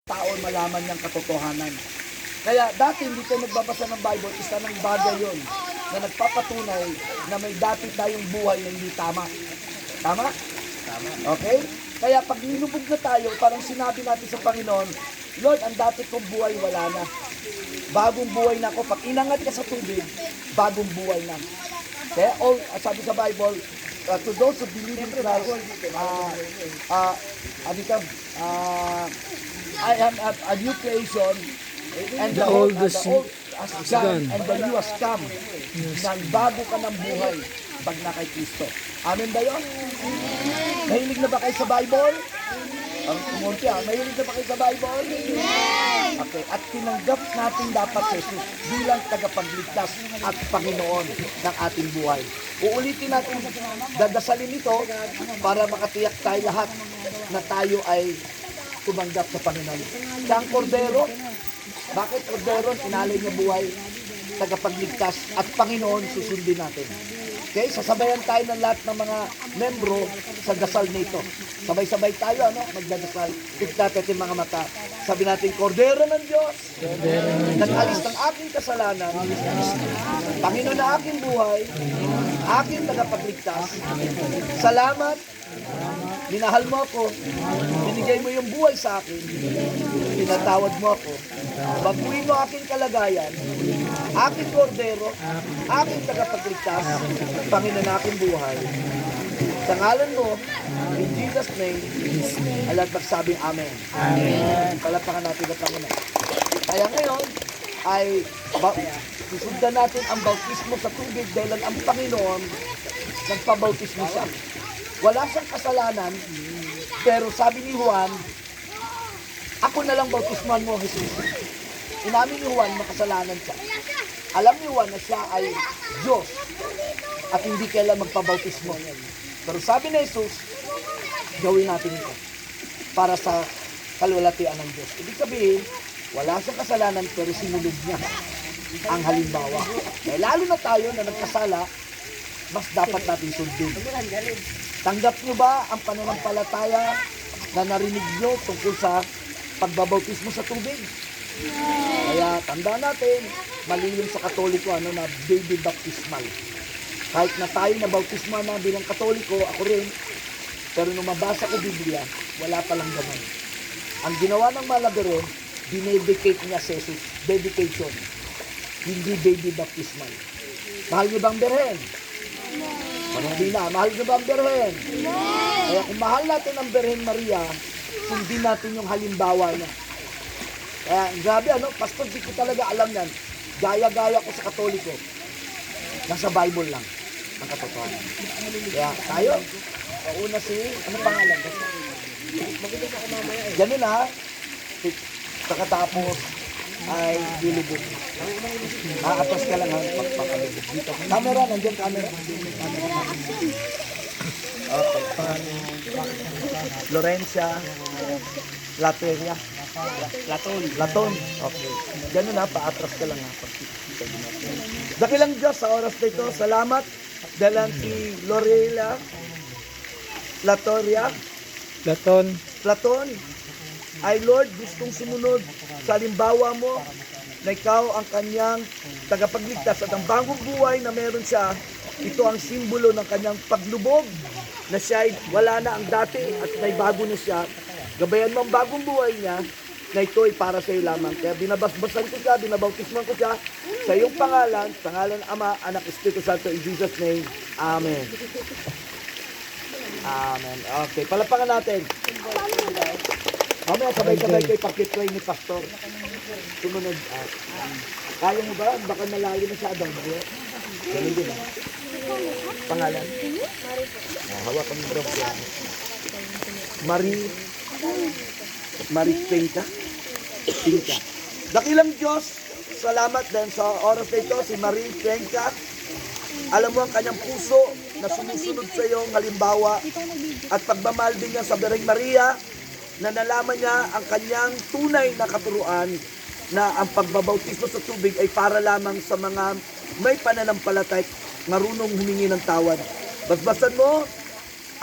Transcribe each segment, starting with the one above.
tao malaman niyang katotohanan. Kaya dati hindi tayo nagbabasa ng Bible, isa ng bagay yon na nagpapatunay na may dati tayong buhay na hindi tama. Tama? Tama. Okay? Kaya pag nilubog na tayo, parang sinabi natin sa Panginoon, Lord, ang dati kong buhay wala na. Bagong buhay na ako. Pag inangat ka sa tubig, bagong buhay na. Kaya sabi sa Bible, to those who believe in Christ, I am a new creation, and the old has gone, and the new has come. Nagbago ka ng buhay pag na kay Kristo. Amen ba yun? Mahilig na ba kayo sa Bible? Ang kumunti mahilig na ba kayo sa Bible? Okay, at tinanggap natin dapat si Jesus bilang tagapagligtas at Panginoon ng ating buhay. Uulitin natin, dadasalin ito para makatiyak tayo lahat na tayo ay tumanggap sa Panginoon. Siya ang kordero. Bakit kordero? Inalay niya buhay, tagapagligtas at Panginoon susundin natin. Okay, sasabayan tayo ng lahat ng mga membro sa dasal nito. Sabay-sabay tayo, magdadasal. Tignan natin mga mata. Sabi natin, Kordero ng Diyos, nag-alis ng aking kasalanan, Panginoon na aking buhay, aking tagapagligtas. Salamat, minahal mo ako, binigay mo yung buhay sa akin, pinatawad mo ako, baguhin mo aking kalagayan, aking kordero, aking tagapagligtas, Panginoon na aking buhay. Sa ngalan mo, in Jesus' name, alat magsabing Amen. Amen. Palapakan natin ang Panginoon. Kaya ngayon, ay susundan natin ang bautismo sa tubig dahil ang Panginoon nagpabautismo siya. Wala siyang kasalanan, pero sabi ni Juan, ako na lang bautismuhan mo, Jesus. Inamin ni Juan, makasalanan siya. Alam ni Juan na siya ay Diyos at hindi kailan magpabautismo. Pero sabi ni Jesus, gawin natin ito para sa kalwalatian ng Diyos. Ibig sabihin, wala siyang kasalanan pero sinunod niya ang halimbawa. Kaya lalo na tayo na nagkasala, mas dapat natin sundin. Tanggap niyo ba ang pananampalataya na narinig niyo tungkol sa pagbabautismo sa tubig? Kaya tandaan natin, mali sa Katoliko na baby baptismal. Kahit na tayo na bautismo na bilang Katoliko, ako rin, pero nung mabasa ko Biblia, wala palang gaman. Ang ginawa ng Malabaron, dinedicate niya sa Jesus, dedication, hindi baby baptismal. Mahal niyo bang berhen? Hindi na, mahal niyo bang berhen? Kaya kung mahal natin ang Berhen Maria, sundin natin yung halimbawa niya. Kaya grabe pastor, di ko talaga alam yan. Gaya-gaya ko sa Katoliko. Nasa Bible lang ang katotohanan. Kaya tayo, una ano pangalan? Ganun pagkatapos ay lulubog. Atas ka lang pagpapalubog dito. Camera, nandiyan camera. Okay. Florencia, Lateria. Laton. Okay. Ganun paatras ka lang Dakilang Diyos sa oras na ito, salamat dahil si Lorela Latoria Laton ay Lord, gustong sumunod sa halimbawa mo na ikaw ang kanyang tagapagligtas at ang bagong buhay na meron siya, ito ang simbolo ng kanyang paglubog na siya ay wala na ang dati at may bago na siya. Gabayan mo ang bagong buhay niya na ito ay para sa iyo lamang. Kaya binabasbasan ko siya, binabautisman ko siya sa iyong pangalan, sa ngalan ng Ama, Anak, Espiritu Santo, in Jesus' name. Amen. Amen. Okay, palapakan natin. Mamaya sabay-sabay kayo pakipray ni Pastor. Sumunod. Kaya mo ba? Baka malayo na siya adang. Ganun din pangalan? Hawakan mo bro. Marie Pinka. Dakilang Diyos, salamat din sa oras na ito, si Marie Pinka. Alam mo ang kanyang puso na sumusunod sa iyong halimbawa at pagmamahal din niya sa Bereng Maria na nalaman niya ang kanyang tunay na katuruan na ang pagbabautismo sa tubig ay para lamang sa mga may pananampalatay marunong humingi ng tawad. Basbasan mo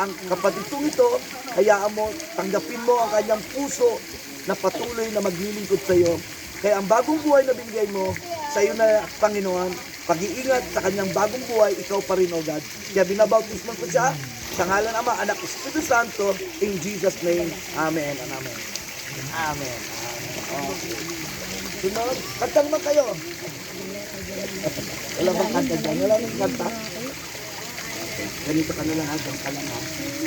ang kapatid ito, hayaan mo, tanggapin mo ang kanyang puso na patuloy na maglilingkod sa iyo. Kaya ang bagong buhay na binigay mo sa iyo na Panginoon, pag-iingat sa kanyang bagong buhay, ikaw pa rin, O God. Kaya binabautismo ko siya sa ngalan Ama, Anak, Espiritu Santo, in Jesus' name. Amen and amen. Amen. Okay. Sunod, kanta naman kayo. Wala bang kanta dyan? Wala bang kanta? Ganito ka na lang, kanta lang ha.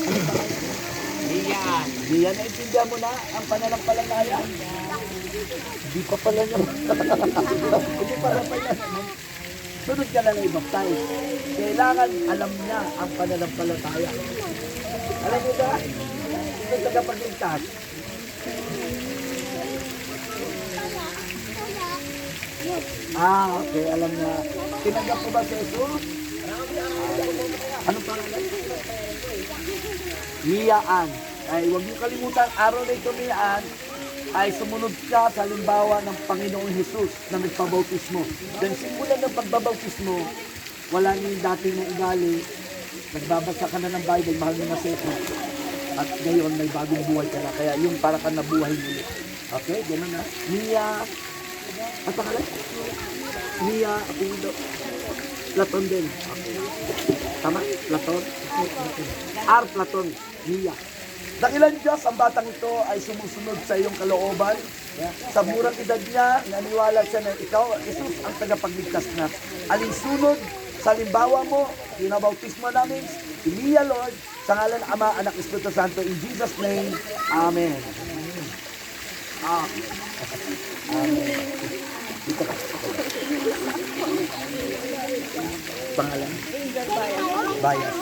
Ano ba? Diyan. Diyan, naintindihan mo na ang pananampalataya? Hindi pa pala niya. Hindi pala pala. Sunod ka na lang i-baptize. Kailangan alam niya ang pananampalataya. Alam mo ba? Ito ang tagapagligtas. Okay, alam niya. Tinanggap ko ba si Jesus? Anong pangalan? Miyaan. Ay, huwag niyo kalimutan, araw na ito Miyaan, ay sumunod ka sa halimbawa ng Panginoong Jesus na nagpabautismo. Then simula ng pagbabautismo, wala niyong dati na ugali, nagbabasa ka na ng Bible, mahal mo na sa ito. At ngayon, may bagong buhay ka na. Kaya yung para ka nabuhay ulit. Okay, gano'n na. Mia, ang pangalan? Mia, apelido. Platon din. Okay. Tama? Platon? R. Platon. Mia. Dakilan Diyos, ang batang ito ay sumusunod sa iyong kalooban. Sa murang edad niya, naniwala siya na ikaw, Jesus, ang tagapagligtas na. Alinsunod sa limbawa mo, pinabautismo namin, Mia, Lord, sa ngalan ng Ama, Anak, Espiritu Santo, in Jesus' name, Amen. Amen. Dito ka. Pangalan? Angel Bias.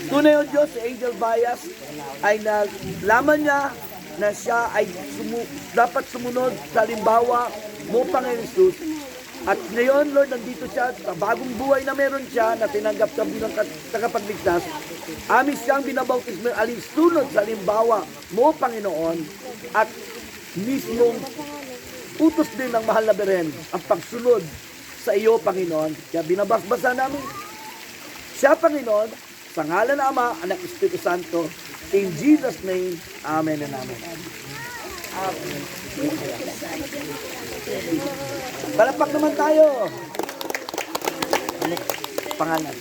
Tunay o Diyos, si Angel Bias ay nalaman niya na siya ay dapat sumunod sa limbawa mo, Panginoon Jesus. At ngayon, Lord, nandito siya sa bagong buhay na meron siya na tinanggap ka bilang tagapagligtas. Amin siyang binabautismo alinsunod sa limbawa mo, Panginoon, at mismong utos din ng mahal na Beren ang pagsunod sa iyo, Panginoon. Kaya binabasbasa namin siya, Panginoon, sa ngalan ng Ama, Anak, Espiritu Santo, in Jesus' name, Amen and Amen. Amen. Palapak naman tayo. Ano pangalan?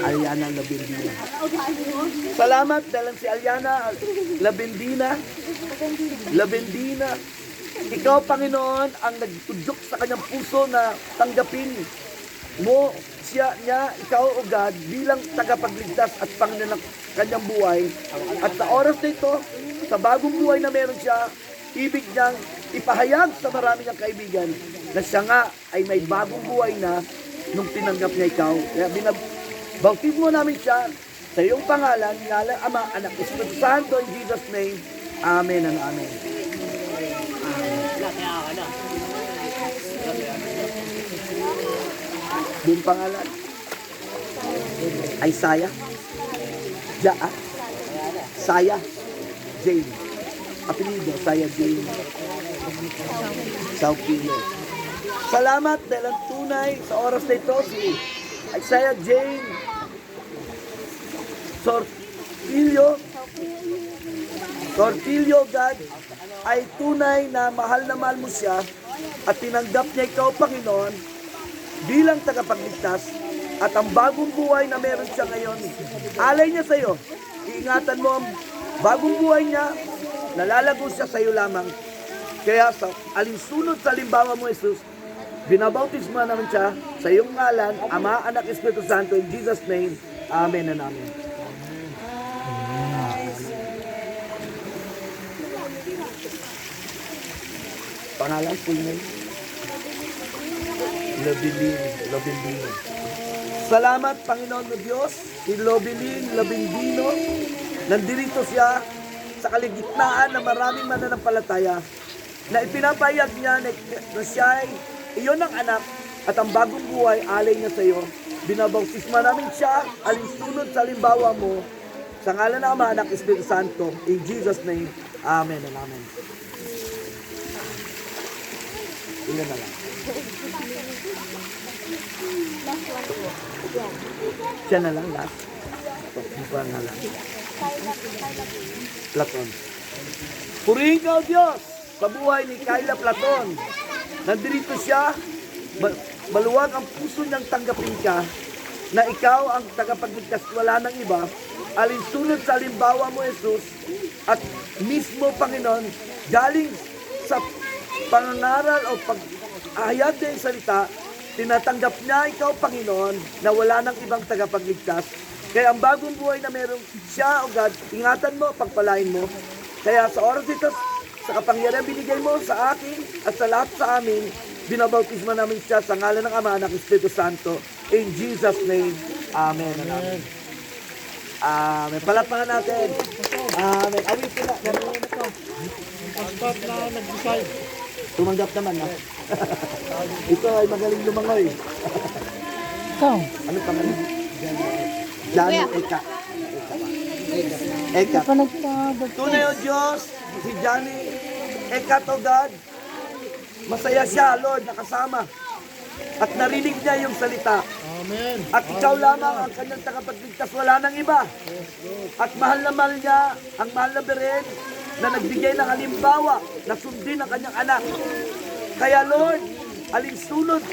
Aliana Labendina. Salamat dahil si Aliana Labendina. Ikaw, Panginoon, ang nagtudyok sa kanyang puso na tanggapin mo niya, ikaw, O God, bilang tagapagligtas at Panginoon ng kanyang buhay. At sa oras na ito, sa bagong buhay na meron siya, ibig niyang ipahayag sa marami niyang kaibigan na siya nga ay may bagong buhay na nung tinanggap niya ikaw. Kaya bautismo namin siya sa iyong pangalan, ngalan Ama, Anak, Espiritu Santo, in Jesus' name, Amen and Amen. Yung pangalan? Isaiah? Saya? Jane. Apelido, Saya Jane. Saupilyo. Salamat dahil ang tunay sa oras na ito si Isaiah Jane Sortilio, God, ay tunay na mahal mo siya at tinanggap niya ikaw, Panginoon, bilang tagapagligtas at ang bagong buhay na meron siya ngayon, alay niya sa iyo. Iingatan mo ang bagong buhay niya, nalalago siya sa iyo lamang. Kaya sa alinsunod sa limbawa mo, Jesus, binabautismo namin siya sa iyong ngalan, Ama, Anak, Espiritu Santo, in Jesus' name, Amen and Amen. Pangalan, full name? Labendino. Salamat, Panginoon na Diyos, si Labendino. Nandito siya sa kaligitnaan ng maraming mananampalataya na ipinapayag niya na siya ay iyon ang anak at ang bagong buhay alay niya sa iyo. Binabautisma namin siya alinsunod sa limbawa mo sa ngalan ng Ama, Anak, Espiritu Santo, in Jesus' name, Amen and Amen. Ilan na lang. Siya na lang, last. Iba na lang. Platon. Purihin ka, O Diyos, sa buhay ni Kyla Platon. Nandito siya, maluwag ang puso niyang tanggapin ka, na ikaw ang tagapagligtas, wala ng iba, alinsunod sa halimbawa mo, Jesus, at mismo, Panginoon, galing sa pangangaral o pag-ahayag ng salita, tinatanggap niya ikaw, Panginoon, na wala ng ibang tagapagligtas. Kaya ang bagong buhay na meron siya, O God, ingatan mo, pagpalain mo. Kaya sa oras ito, sa kapangyarihan binigay mo sa akin at sa lahat sa amin, binabautismo namin siya sa ngalan ng Ama, ng Espiritu Santo. In Jesus' name, Amen. Amen. Amen. Palapakan natin. Amen. Awitin na. Pastor na nag-decide. Tumanggap naman na. Ito ay magaling lumangoy. Ikaw. Ano pangalan? Johnny Eka. Eka. Pa nagpabag. Tunay o Diyos, si Johnny Eka to God. Masaya siya, Lord, nakasama. At narinig niya yung salita. Amen. At ikaw lamang ang kanyang tagapagligtas, wala nang iba. At mahal na mahal niya ang mahal na Beren na nagbigay ng halimbawa na sundin ang kanyang anak. Kaya Lord, alinsunod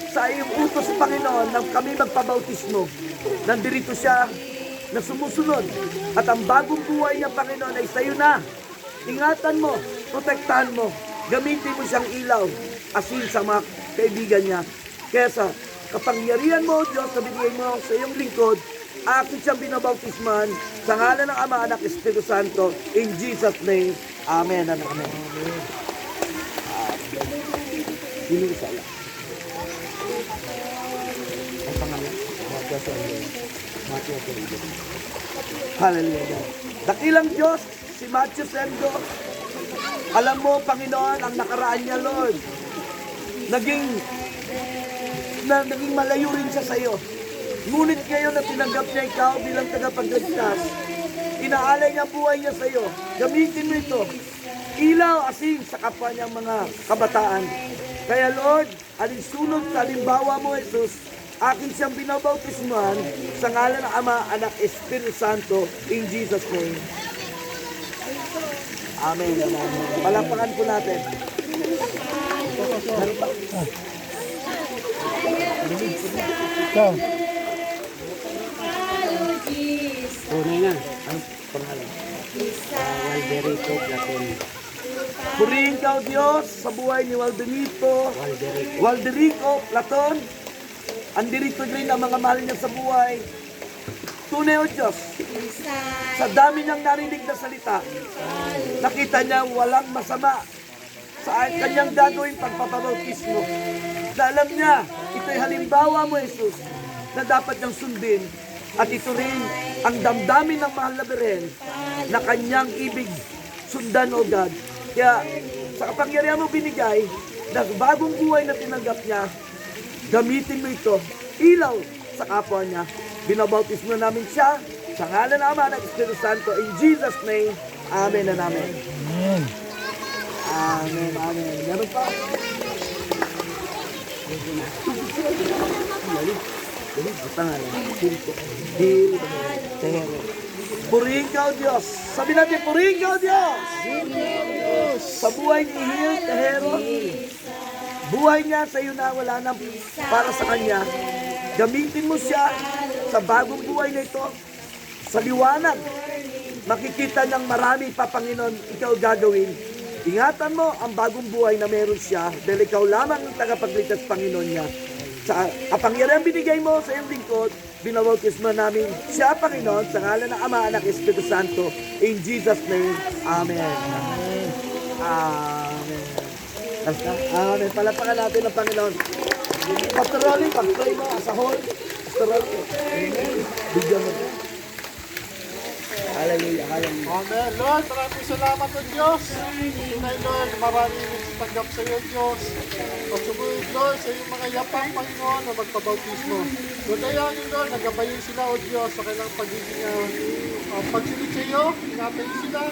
sa iyong utos, Panginoon, nang kami magpabautismo. Nandirito siya na sumusunod. At ang bagong buhay niya, Panginoon, ay sa iyo na. Ingatan mo, protektahan mo, gamitin mo siyang ilaw, asin sa mga kaibigan niya. Kaya sa kapangyarihan mo, Diyos, na binigay mo sa iyong lingkod, akin siyang binabautisman sa ngalan ng Ama, Anak, Espiritu Santo, in Jesus' name. Amen and amen. Sino isa lang? Ang pangalan? Matthew Sendo. Hallelujah. Dakilang Diyos, si Matthew Sendo. Alam mo, Panginoon, ang nakaraan niya, Lord. Naging malayo rin siya sa iyo. Ngunit ngayon na tinanggap niya ikaw bilang tagapagligtas, inaalay niya buhay niya sa iyo. Gamitin mo ito. Ilaw, asin sa kapwa niyang mga kabataan. Kaya Lord, alinsunod sa halimbawa mo, Jesus, akin siyang binabautismuhan sa ngalan ng Ama, Anak, Espiritu Santo, in Jesus' name. Amen. Amen. Palapakan po natin. Ikaw. Tunay nga. Ang pangalan? Walderito Platon. Purihin ka, O Diyos, sa buhay ni Walderico Platon. Andirito rin ang mga mahal niya sa buhay. Tunay, O Diyos, sa dami niyang narinig na salita, nakita niya walang masama sa kanyang gagawin pagpapabautismo. Na alam niya, ito'y halimbawa mo, Jesus, na dapat niyang sundin. At ito rin ang damdamin ng mahal na Beren na kanyang ibig sundan, O God. Kaya sa kapangyarihan mo binigay, na bagong buhay na tinanggap niya, gamitin mo ito, ilaw sa kapwa niya. Binabautismo namin siya sa ngalan ng Ama, ng Espiritu Santo, in Jesus' name. Amen and amen. Amen. Amen, amen. Meron pa? Purihin ka, O Diyos. Sabi natin, purihin ka, O Diyos. Sa buhay ni Hil Tehero, buhay niya sa iyo na wala na para sa kanya. Gamitin mo siya sa bagong buhay na ito. Sa liwanag, makikita ng marami pa, Panginoon, ikaw gagawin. Ingatan mo ang bagong buhay na meron siya dahil ikaw lamang ang tagapagligtas, Panginoon niya. Sa kapangyarihan binigay mo sa iyong lingkod, binabautismo namin siya, Panginoon, sa ngalan ng Ama, Anak, Espiritu Santo, in Jesus' name. Amen. Amen. Amen. Palapakan natin ang Panginoon. Pastor Rolly, pag-pray mo sa hall. Pastor Rolly. Bigyan mo. Hallelujah. Hallelujah. Amen. Lord, maraming salamat o Diyos. Tunay, Lord, maraming tanggap sa iyo, Diyos. At sumunod, Lord, sa iyong mga yapang, Panginoon, na magpabautismo. Lord, ayanin, Lord, nagabayin sila, o Diyos, sa kailang pagiging pagsunod sa iyo. Ingatan sila.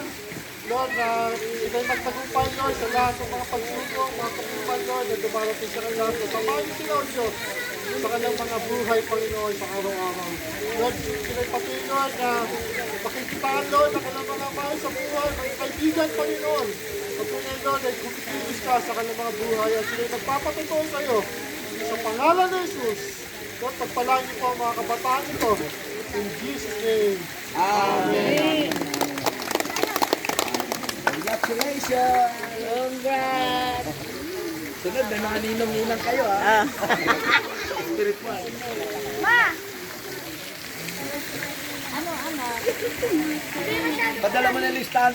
Lord, na ikay magtagumpay, Lord, sa lahat ng mga pagsubok, mga kapupan, Lord, na dumarating sa kanila. So, samahin sila, O Diyos, sa kanilang mga buhay, Panginoon, sa araw-araw. Lord, sila'y pati, Lord, na pakikitaan, Lord, na kanilang mga mahal sa buhay, mga kaibigan, Panginoon. Pagpunay, Lord, ay kumikilis ka sa kanilang mga buhay at sila'y nagpapatotoo sa iyo. Sa pangalan ng Jesus, Lord, pagpalain niyo po ang mga kabataan nito. In Jesus' name. Amen. Congratulations! Congrats! Sunod, may mga ninong-ninang kayo, ha? Spiritual. Ma! Padala mo na yung listahan.